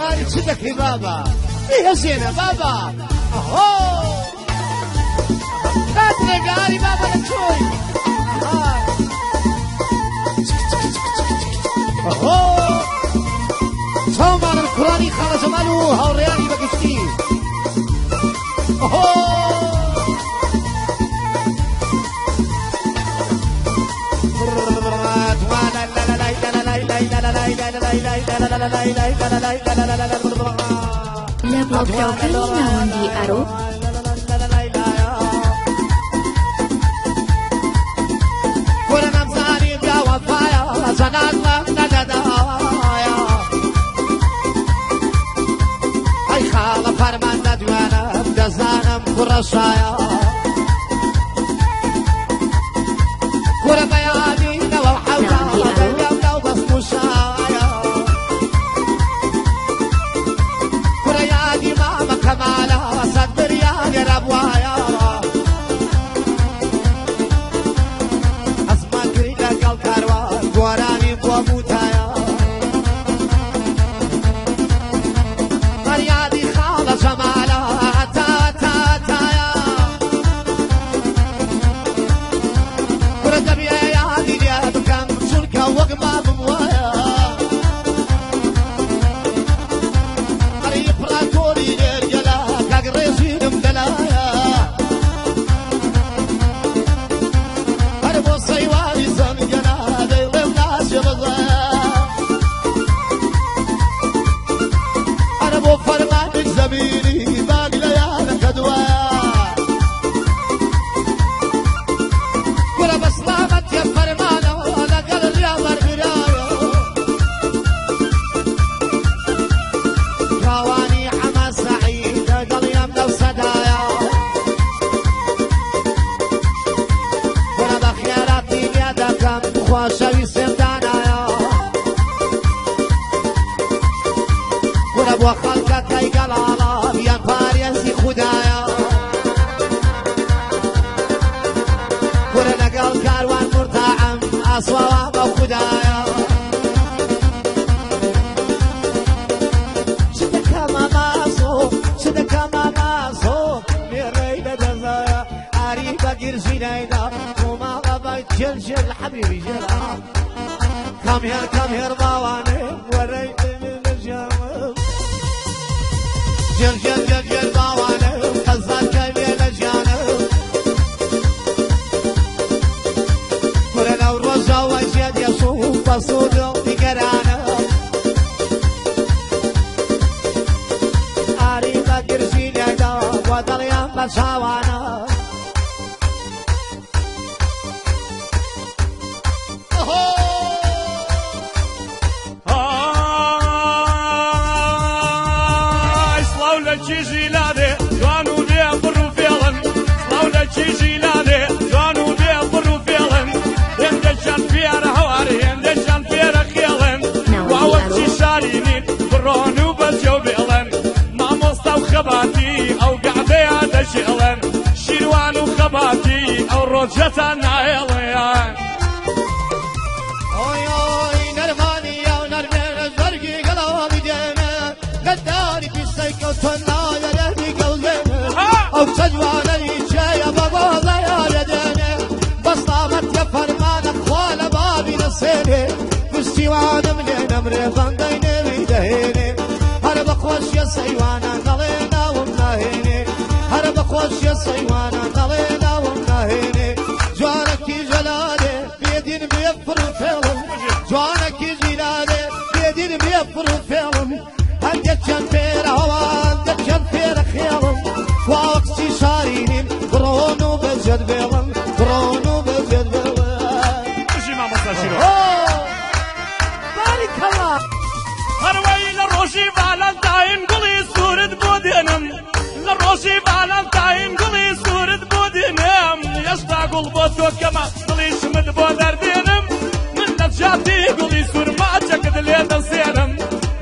هاري تشدك يا بابا ايه زينة بابا اهو تاترك هاري بابا نتشوي اهو صوم على القرآني خرج ماله هورياني بقشتي اهو La blog Kalina di Aro. ay xala farmanda duana dazanam kurashaya kura bayani nawa hawla nawa bas mushaya kura yadi mama kamala sadr ya rabwaya asma grida kal karwa guarani bobutaya جمالها تا تا تا يا ورد بيا يا دي يا بكم شركة وقمة بموايا قريب راكوري رجلا كاقريزين مدلايا هربو صيواني زنجنا ديلي وناس يبضايا هربو فرمان زميلي باقي ليالك أدواء كرة بسلامت يا فرمانة لقل الرياضة البراية كواني حماس سعيد قل يمدى وصدايا كرة بخياراتي بيدكم خوشوي سمدانايا كرة بوخلقك اي قلالة بيان باريزي خدايا كرة نقل كاروان مرتاعم أصواب او خدايا شدك ماماسو شدك ماماسو ميريد دزايا عريبة قرشينينا وما غبايت جلجل حبيبي جلا come here باواني وريت من الجامل جل باوانه خزان كبير جانه كلنا ورجا وجد يشوف بصوده بقرانه عريضة قرشين يدا وضريان بشاوانه خباتي او قعدي هذا شغلا شيروان وخباتي او رجة نايليان اوي اوي نرماني يا نرمين الزرقي قلبي دينا قداري في السيكة وتنايا لهدي قلبينا او تجوانا يجايا بابوضا يا يدينا بصامت يا فرمانك وانا بابي نسيني فستيوانا منين امري فانديني بيدهيني هرب خوش يا سيوانا نغينا ومناهيني هرب خوش يا سيوانا نغينا ومناهيني جوانك جلالي بيدين بيفر فيلم جوانك جلالي بيدين بيفر فيلم هندك كان فير هوا هندك كان فير خيالم واقسي شاريني برونو بجد بيلم برونو بجد بيلم وشي ما مصاشيرو بارك الله هروي لروشي فالنتاين قولي سورة بودينم لروشي فالنتاين قولي سورة بودينم يشتاق البوتو كما قولي شمد بودردينم من نجاتي قولي سور ما تشكد لي دسينم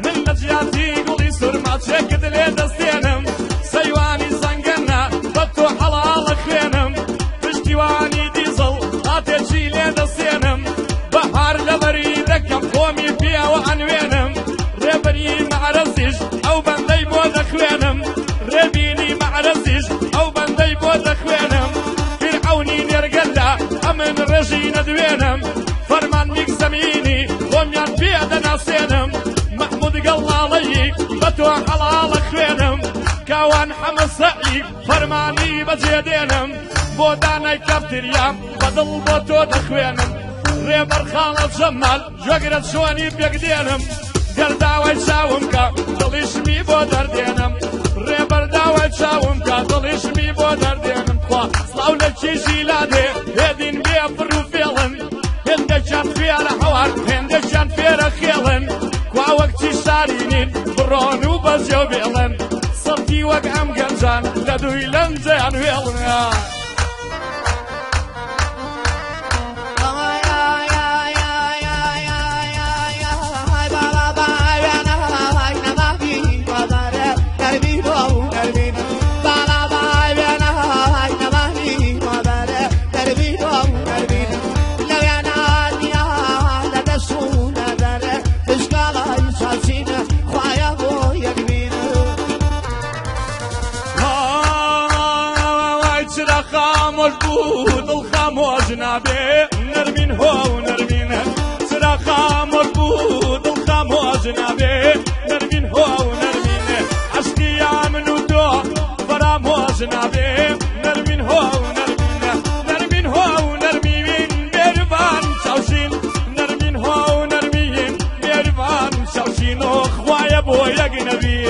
من نجاتي قولي سور ما تشكد لي دسينم سيواني زنقنا بطو حلال خينم بشتيواني ديزل هاتي لي دسينم بحر لبريدك قومي فيها وعنوينم ربري معرسش ڕۆژی نەدوێنم فەرمان میک زەمینی خۆمیان پێدەناسێنم محمود گەڵاڵەیی بە تۆ حەڵاڵە خوێنم کاوان حەمەسەعی فەرمانی بەجێدێنم بۆ دانای کافتریام بەدڵ بۆ تۆ دەخوێنم ڕێبەر خاڵە جەمال جۆگرە چۆنی پێکدێنم گەرداوای چاوم کە دڵیشمی بۆ دەردێنم ڕێبەر داوای چاوم کە دڵیشمی بۆ دەردێنم خوا سڵاو لە کیژی لادێ هێدین بێ پڕ و فێڵن هێندەکیان فێرە هەوار هێندەکیان فێرە خێڵن کوا وەکتی شارینین بڕۆن و بەجێو بێڵن سەڵتی وەک ئەم گەنجان لە دووی لەنجیان وێڵن خاموش بود دل خاموش نبی نرمین هو نرمین چرا خاموش بود دل خاموش نبی نرمین هو نرمین عشقی من و تو فراموش نبی نرمین هو نرمین نرمین هو نرمین بیروان شوشین نرمین هو نرمین بیروان شوشین و خوای بو یک نبی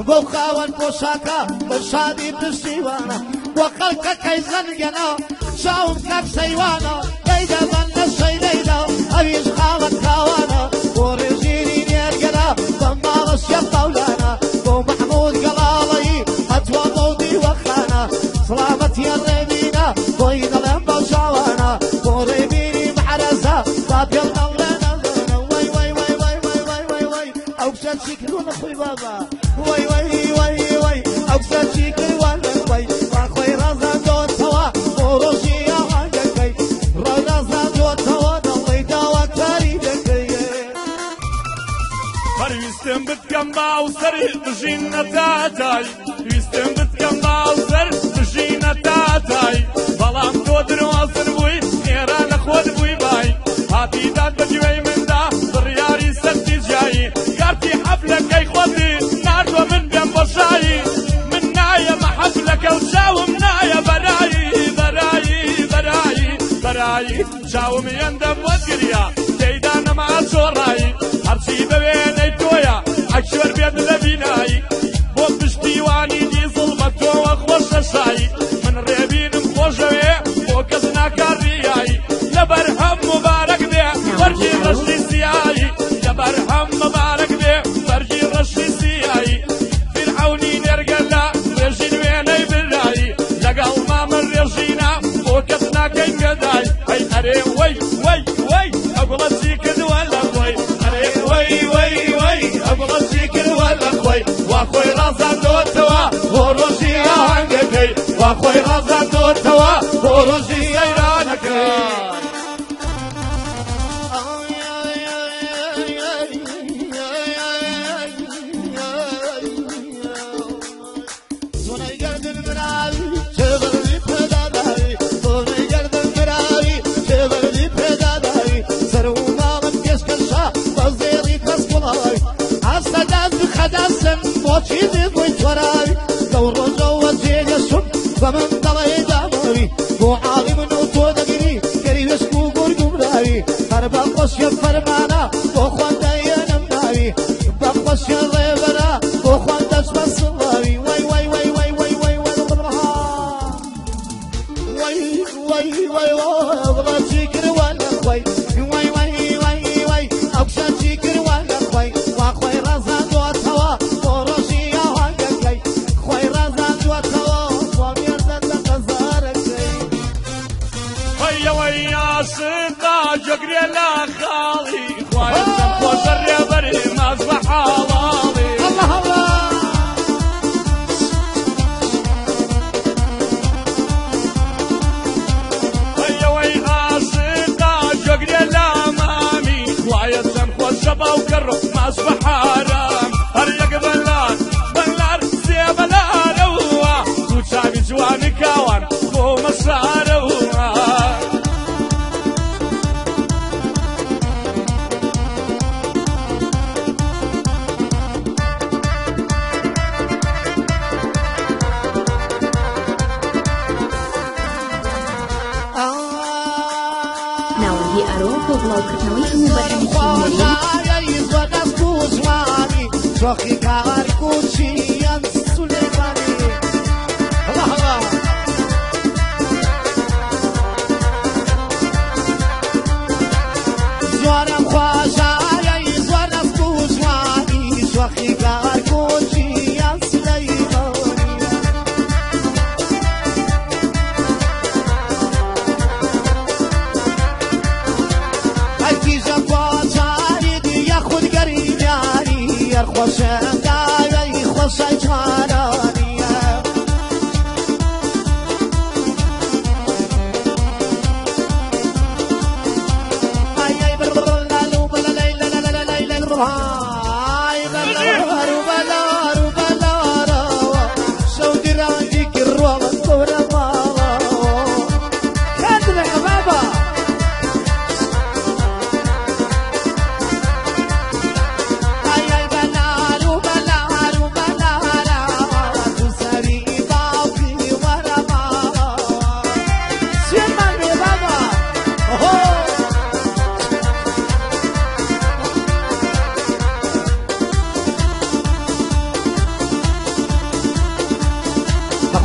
بوخاوان بوشاكا بشادي بشيوانا وقلقا كيزن جنا شاوم كاك سيوانا ليدا بنا الشي ليدا أبيش خاوان كاوانا ورجيني نيرجنا بمبارس يبطولانا بو محمود قلالي أتوى موضي وخانا سلامتي الرمينا بويد الانبا شاوانا ورميني محرزة باب يلغلنا وي وي وي وي وي وي وي وي أوكسات شكلون أخوي بابا وي وي وي وي أوكسات شكلون وي وأخوي رزا دوت سوا وروشي أغاقي رزا دوت سوا دلي دوا كاريدكي ويستم بتكم باوسر دجينا تاتاي ويستم بتكم باوسر دجينا تاتاي بلام تو دروازن بوي نيران خود بوي باي هاتي داد بجوي من دا درياري سنتي جاي كارتي حفلة كي خودي ناردو من بين بشاي من نايا محفلك وشاوم نايا براي براي براي براي شاوم يندم وقريا كيدان مع الشوراي هرشي بوين ايتويا عكشور بيد لبيناي وخوي رازاندوتوا وروجي هنگكي وخوي رازاندوتوا وروجي ايرانكي وشيدي بويت وراي دور جو وزيد يسم فمن ضلي دامري بو عالم نوتو دقري كري يسكو قرقم راي هربا قص يفرمانا بو خوان دايانا مناري بقص يضيبنا بو خوان دسم الصغاري واي واي واي واي واي واي واي واي واي واي واي ابغى تشكر ولا خوي واي واي واي واي ابغى تشكر ولا خوي واخوي رزان وتوا سنتا جقري لا خالي خويا سنفوز الريبري ما اصبح حلالي الله الله هيا ويا سنتا جقري لا مامي خويا سنفوز شبا وكرو ما اصبح حرام هريق بلار سيبلار هو توتشابي جواني كاوان خو مسار شوخي كاركوشي يا سليماني الله الله زوارم خواشا يا زوارم كوشواني شوخي كاركوشي يا سليماني هاي جابوشا ياخد قريباني يرخص دايا يخص جاراني اي بلا بلا ليلى لا ليلى هاي بلا سودي راجيك الروح الطورة ماما كاتب يا بابا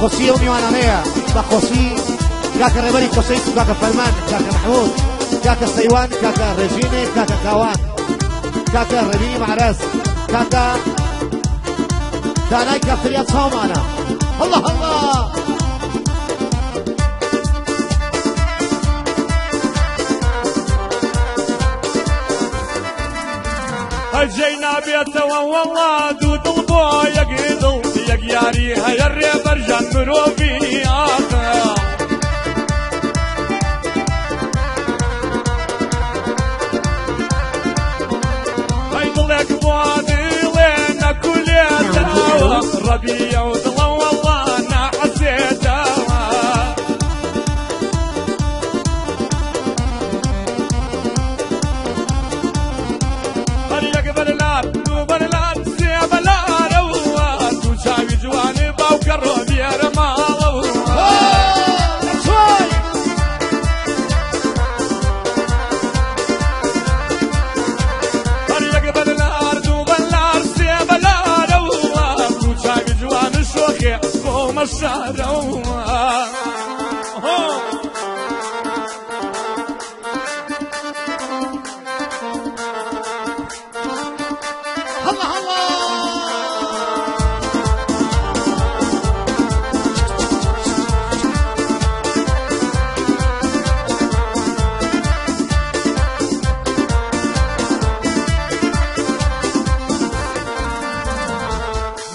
بخوسي يومي وانا مية بخوسي كاكا ريبري كوسيس كاكا فلمان كاكا محمود كاكا سيوان كاكا ريجيني كاكا كاوان كاكا ربيني معرس كاكا داناي كافتريا صومانا الله الله جينا بيته والله دود البو يقيدل يقياري هيا الريبر جان مروفي آخر هيدلك بوادي لين كل يتناوى ربيع ودلا والله انا حسيتها جواني باوكر بير مالو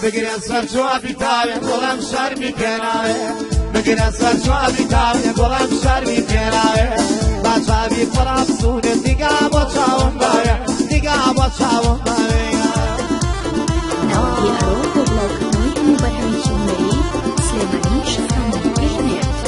بگیرن سر جوابی تاوی گلم شرمی پناوه بگیرن سر جوابی تاوی گلم شرمی پناوه بچاوی فرام سونه دیگه با چاون داره دیگه با چاون داره نواهی ارو ببلاغ نوی همو برهمی شنوری سلیمانی شفرانی بجنید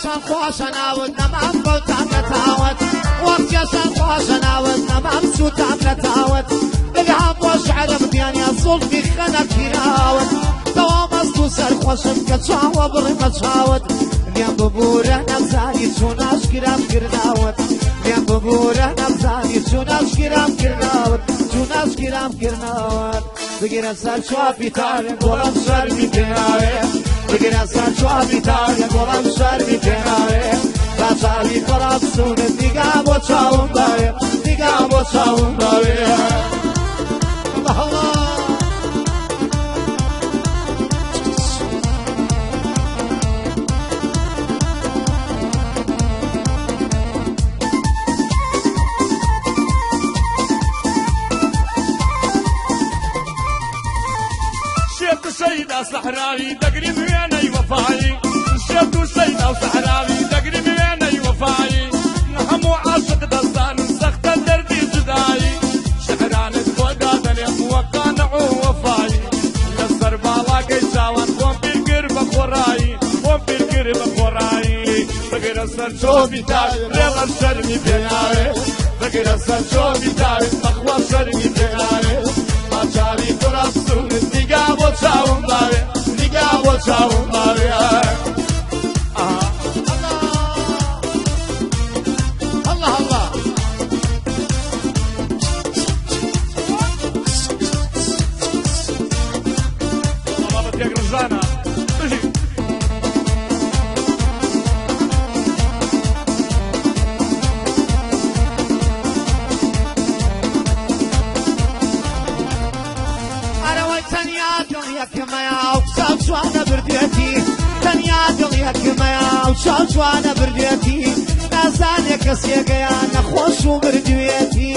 سان خوش ناود نمام بوتام نتاود وقت يا سان خوش ناود نمام سوتام نتاود لقاها بوش عرب دياني الصول في خنا كيراود دوام أصلو سر خوشم كتشاوة بري متشاود ليام ببوره نبزاني چوناش كرام كرناود ليام ببوره نبزاني چوناش كرام كرناود چوناش كرام كرناود بگیرن سر شوابی تاره گلم شرمی پناره بگیرن سر شوابی تاره گلم شرمی پناره بچاوی فراب سونه دیگه با چاون داره دیگه با چاون داره الله الله سيدة صحراوي دقري ويني وفاي شفت سيدة صحراوي دقري ويني وفاي نحمو عاشق دستان سخت دردي جداي شعران الفوقا دنيم وقانعو وفاي لسر بالا قيساوان قوم بيرقر بخوراي قوم بيرقر بخوراي بقر السر شوفي تاي ريغ الشرمي بيناي بقر السر شوفي تاي مخوى شرمي بيناي Açari kurasın, diga boçavun davi, diga boçavun davi. Allah Allah. Baba Tegruzana. شوانا برديتي تنيا دڵ یەکمەیە و چاو جوانە بردێتی نازانێ کەسێکە یان نەخۆش و بردوێتی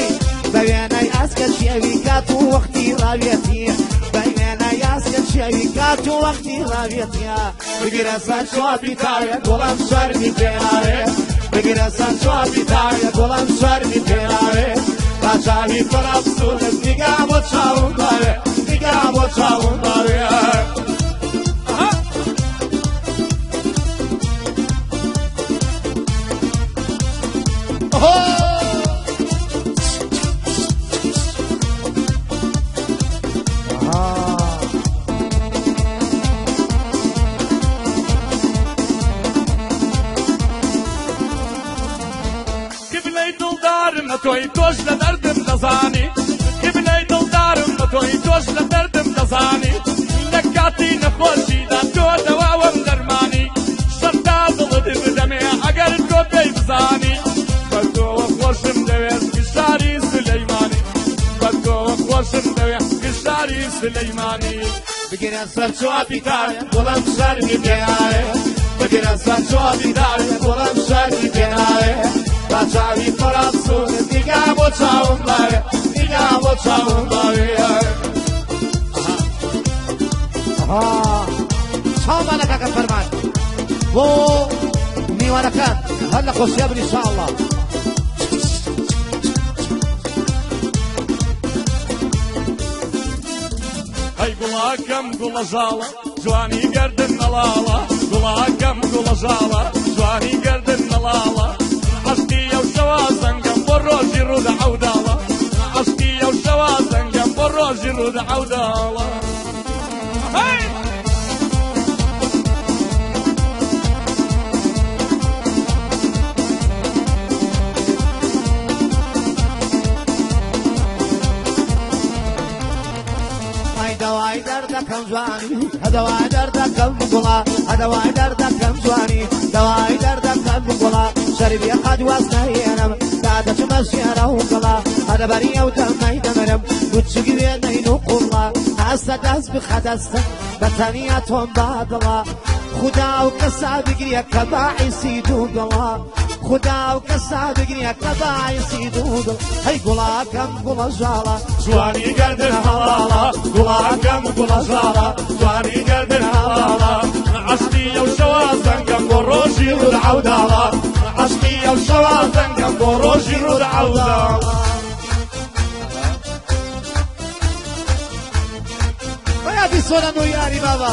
بە وێنەی ئاسکە شێوی کات و وەختی ڕاوێتی بە وێنەی ئاسکە شێوی کات و وەختی ڕاوێتیە بگرە سەر چۆپی تاوێ گوڵم شەرمی پێناوێ بگرە سەر چۆپی تاوێ گوڵم شەرمی پێناوێ با چاوی پڕەبسوونت دیگا بۆ چاوم داوێ دیگا بۆ چاوم داوێ توی توش لدردم دزانی ابنای دلدارم توی توش لدردم دزانی لکاتی نخوشی داد تو دواوم درمانی شرطا دلد بدمه اگر تو بیبزانی بدو خوشم دوید کشاری سلیمانی بدو خوشم دوید کشاری سلیمانی بگیرن سر چوابی تاره گلم شرمی بیاره بگیرن سر چوابی تاره گلم شرمی بیاره بچاوی فرابسونه دیگه با چاون داره دیگه با چاون داره چاون بالك اگر فرمان بو میوانکان هلا خوشیابن ان شاء الله ای گلاکم گلا زالا جوانی گردن نلالا گلاکم گلا زالا جوانی گردن نلالا عشقي وشوازنقم بالروج يرود عوداله عشقي وشوازنقم بالروج يرود عوداله دواي دردكم جواني دواي دردكم بقولا دواي دردكم جواني دواي دردكم بقولا شربي قد واسنينم دادت مشينا وقلا هذا بريء وتمي دمرم وتشقي بيني نقولا دست بخدست بتنیتون بادلا خدا و کسا بگریه که باعثی دوگلا خدا و کسا بگریه که باعثی دوگلا هی گلاکم گلا جالا جوانی گردن حلالا گلاکم گلا جالا جوانی گردن حلالا عشقی و شوازنگم و روشی رو العودالا عشقی و شوازنگم و روشی رو العودالا ويا في صورة نوياري بابا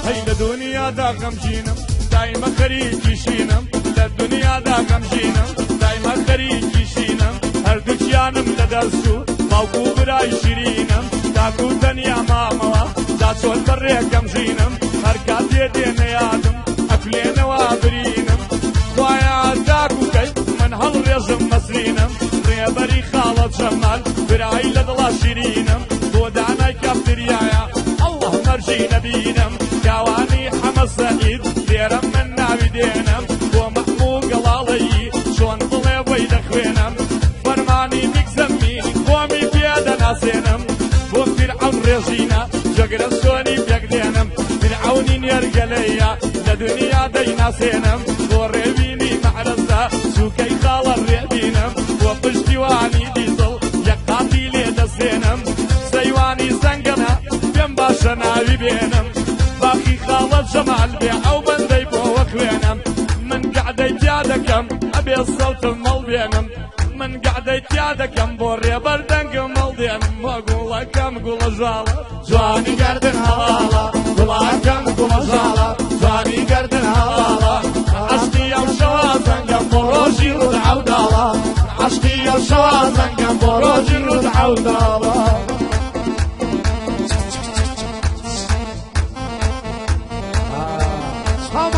هي لدنيا دا غمجينم دايما خريجي شينم لدنيا دا غمجينم دايما خريجي شينم هردوك يانم لدرسو موقو براي شيرينم داكو دنيا ماموا دا چون بريكم جينم هركات يدين يادم اكلين وابرينم خوايا داكو كي من هالريزم مسرينم ريبري خالد جمال براي لدلا شيرينم بودانا كافتريايا الله مرجي نبينم كواني حمد سعيد ديرم من ناوي دينم ومحمود قلالي شون طلبي دخوينم فرماني مكزمي قومي بيدا ناسينم وفرعون رجينا جقر السوني بيقدينم فرعوني نيرقليا لدنيا دي ناسينم وريبيني معرزة سوكي خال الريبينم وقشتواني ديزل يقاتي لي دسينم سيواني زنقنا بين باشنا بيبينم باقي خالد جمال بيع او بندي بوكوينم من قعدي تيادكم ابي الصوت المال بينم من قعدي تيادكم بوري بردنق مال دينم واقول لكم قول جالا جواني قردن هلالا قول لكم قول جالا جواني قردن هلالا عشقي او شوازن بروجي رود عودالا عشقي او شوازن بروجي رود عودالا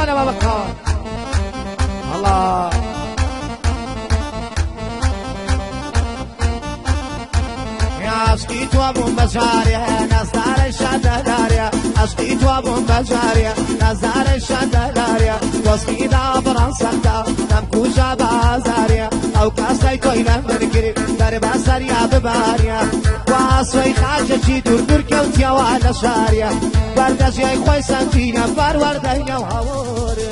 أنا بابا كان الله يا عشقي توابو بجاريا نزار الشداريا عشقي توابو بجاريا نزار الشداريا واسقي دا برانسكتا نمكو جابا زاريا او كاسي توينا مرقري دربا ساريا بباريا واسوي خاجة جي دور دور كوتيا وانا شاريا بردجي خوي سنتينا باروردينا وهوري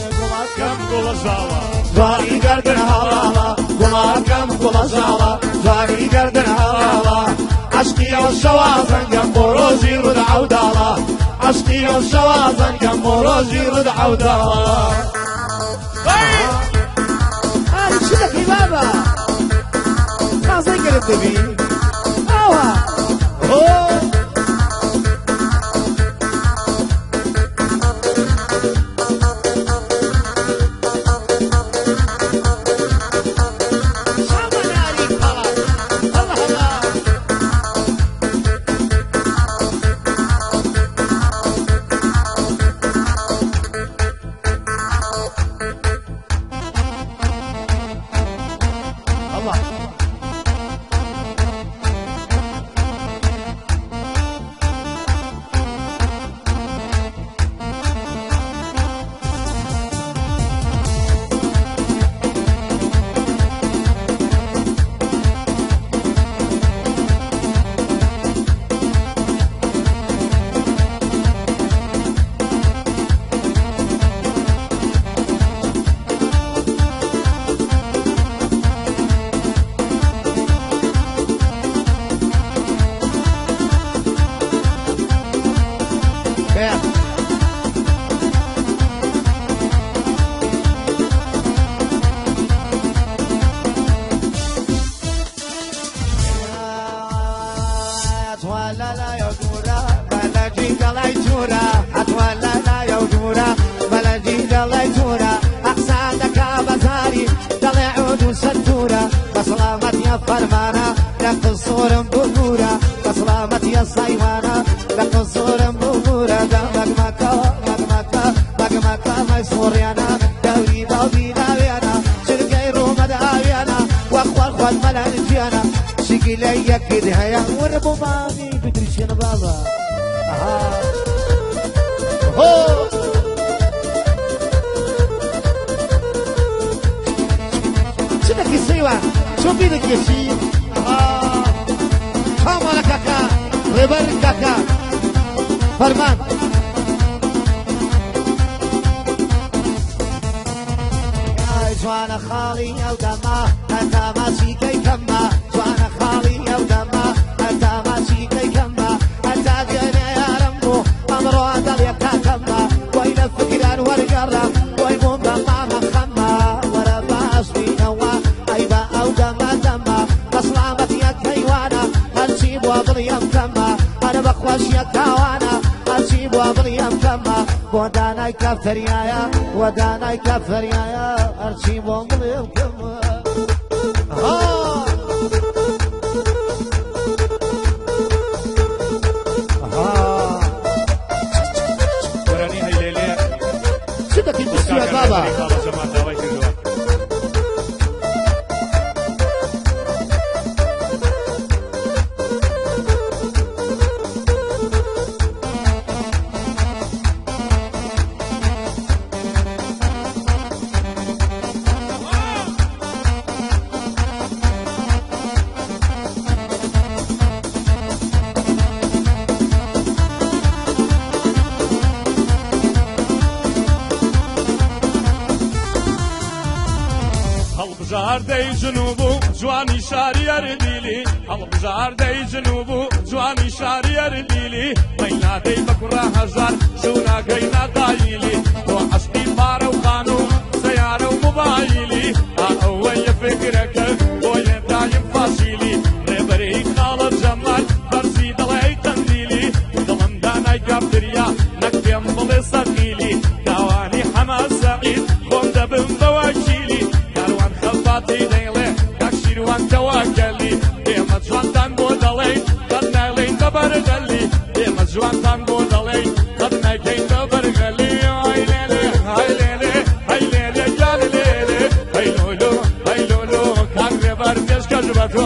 كم قول جالا جواني قردن هلالا قلاكم قلا جالا جواني قردن هلالا عشقي والشوازن بروجي رود عودالا عشقي والشوازن بروجي رود عودالا هاي شدك يا بابا ما زي قربت بي اوا اوه فرمانا لك صور بورا بسلامت يا صيوانا لك صور بورا دمك مكا ما يصوريانا دوري داويانا شرقي روما داويانا واخوال ملان جيانا شكلي يكيد هيا وربو مامي بدريشين بابا شنك السيوة شو بيدك يا شي كامل كاكا ريبر كاكا فرمان يا جوانا خالي يا ودما انت ماشي كي كما جوانا خالي يا ودما انت ماشي كي كما انت جانا يا رمو امرو عدل يا كاكما وين الفكران ورقرم وين مبما مخما ورا باس بينوا ايبا او دما دما بصلامت يا كيوانا هنسيب وابريم كما انا بخوش يا كوانا هنسيب وابريم كما ودانا يكفر يا ودانا يكفر يا ارسيب وابريم كما وراني هاي ليلة شدك يبسي يا بابا هەڵبژاردەی جنوب و جوانی شاری ئەردیلی هەڵبژاردەی جنوب و جوانی شاری ئەردیلی مەینادەی بە کوڕە هەژار شووناگەی ناداییلی بۆ عەشقی پارە و خان و سەیارە و موبایلی ئەوەیە فکرەکە بۆیە دایم فاشیلی ڕێبەرەی خاڵە جەمال بەرزی دەڵێی تەندیلی دڵم دانای گافتریا نەک پێم بڵێ سەقیلی داوانی حەما سەعید خۆم دەبم بە وەکیلی دەیڵێ کاکشیروان تەواکەلی ئێمە جوانتان بۆ دەڵێین قەت نایڵێین بە بەرگەلی ئێمە جوانتان بۆ دەڵێین قەت نایکەین بە بەرگەلی ئای لێلێ ئای لێلێ ئای لێلێ یان لێلێ ئەی لۆلۆ ئەی لۆلۆ کاک ڕێبەر پێشکەش بە تۆ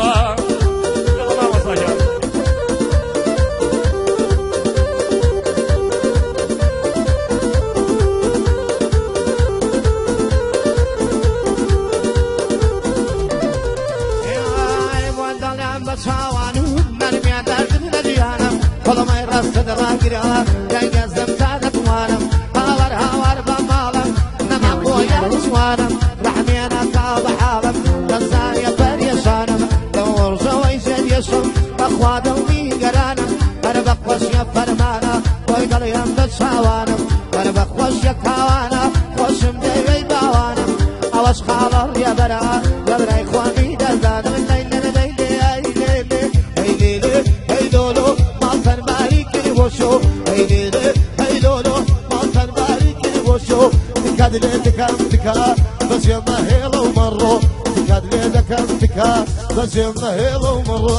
خلما يرصد راقرا جاي زمتا نتوانم هاور هاور بمالم نما بويا نسوانم رحمي انا كاب حالم نزاني بريشانم دور زوي زين يشم اخواد ومي قرانم انا بقوش يا فرمانا ويقل يم بتشاوانم انا بقوش يا كوانا خوشم ديوي باوانم اوش خالر يا برا يا برا اخواني دزانم ليلة ليلة اي ليلة اي ليلة اي دولو وشو هيلي هيلولو ما كان باريكي وشو تكاد لي تكا بس يما هيلا ومرو تكاد لي تكا بس يما هيلا ومرو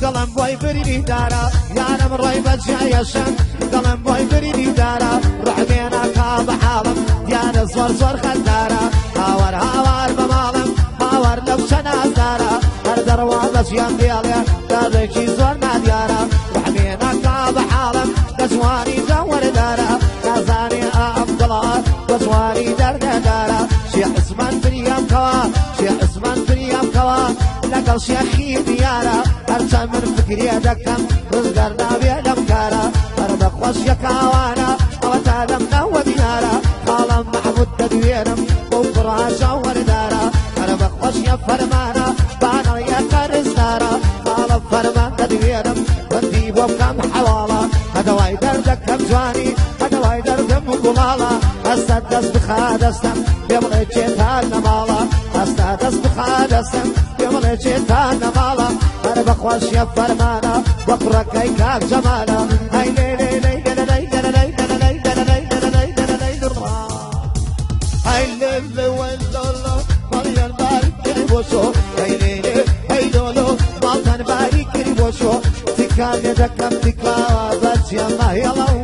دلم بای بریدی دارا یارم رای بجای شم دلم بای بریدی دارا رحمينا كاب حالم دیار زور زور خدارا هاور هاور بمالم هاور لبشنا زارا هر دروازه یم دیاله دادکی زور ندیارا رحمينا كاب حالم دزوانی زور دارا نزانی عبدالله دزوانی درد دارا شيخ عثمان فريام كوا شيخ عثمان فريام كوا لقل شيخي ديارا هرچا من فکری دکم رزگار نابیدم کارا هر بخوش یکاوانا او تادم نو دیارا خالم محمود تدویرم و فراشا وردارا هر بخوش یفرمانا بانا یقرز دارا خالم فرمان تدویرم وندی بوکم حوالا هدوائی دردکم جوانی هدوائی دردم قلالا هستا دست بخادستم بمغی چیتان نمالا هستا دست بخادستم بمغی چیتان نمالا هر بخوش یفرمانا وقرکی کاک جمالا هی لی لی لی لی لی لی لی لی لی هی لی ولولو مالیان باری کری بوشو هی لی لی هی لولو مالتان باری کری بوشو تکا یدکم تکا بچیم یلا